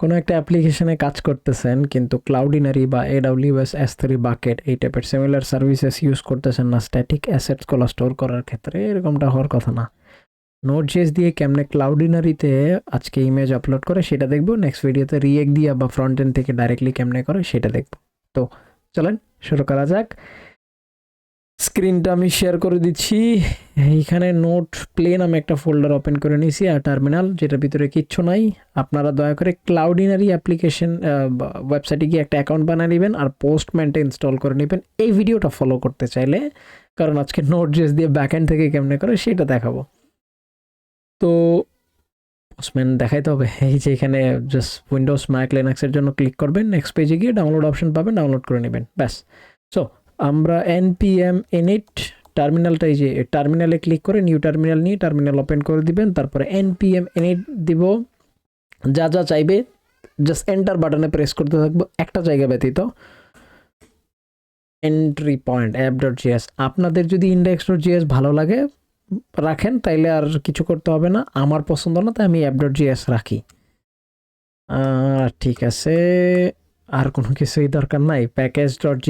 কোনো একটা অ্যাপ্লিকেশনে কাজ করতেছেন কিন্তু ক্লাউডিনারি বা AWS S3 বাকেট এই টাইপের সিমিলার সার্ভিসেস ইউজ করতেছেন না স্ট্যাটিক অ্যাসেটসগুলো স্টোর করার ক্ষেত্রে, এরকমটা হওয়ার কথা না। নোড.js দিয়ে কেমনে ক্লাউডিনারিতে আজকে ইমেজ আপলোড করে সেটা দেখবো, নেক্সট ভিডিওতে রিয়েক্ট দিয়ে বা ফ্রন্ট এন্ড থেকে ডাইরেক্টলি কেমনে করে সেটা দেখবো। তো চলেন শুরু করা যাক। স্ক্রিনটা আমি শেয়ার করে দিচ্ছি। এইখানে নোট প্লে নামে একটা ফোল্ডার ওপেন করে নিয়েছি আর টার্মিনাল, যেটার ভিতরে কিচ্ছু নাই। আপনারা দয়া করে ক্লাউডিনারি অ্যাপ্লিকেশন ওয়েবসাইটে গিয়ে একটা অ্যাকাউন্ট বানিয়ে নেবেন আর পোস্টম্যানটা ইনস্টল করে নেবেন এই ভিডিওটা ফলো করতে চাইলে, কারণ আজকে নোড.js দিয়ে ব্যাকএন্ড থেকে কেমনে করে সেটা দেখাবো। তো পোস্টম্যান দেখাইতে হবে। এই যে এখানে জাস্ট উইন্ডোজ ম্যাক লিনাক্সের জন্য ক্লিক করবেন, নেক্সট পেজে গিয়ে ডাউনলোড অপশন পাবেন, ডাউনলোড করে নেবেন, ব্যাস। সো আমরা npm init টার্মিনালটা, এই যে টার্মিনালে ক্লিক করে নিউ টার্মিনাল নিয়ে টার্মিনাল ওপেন করে দিবেন, তারপরে npm init দিব, যা যা চাইবে জাস্ট এন্টার বাটনে প্রেস করতে থাকবো একটা জায়গা ব্যতীত। এন্ট্রি পয়েন্ট app.js, আপনাদের যদি index.js ভালো লাগে রাখেন, তাইলে আর কিছু করতে হবে না। আমার পছন্দ না, তাই আমি app.js রাখি। ঠিক আছে, আর কোনো কিছুই দরকার নাই। প্যাকেজ.js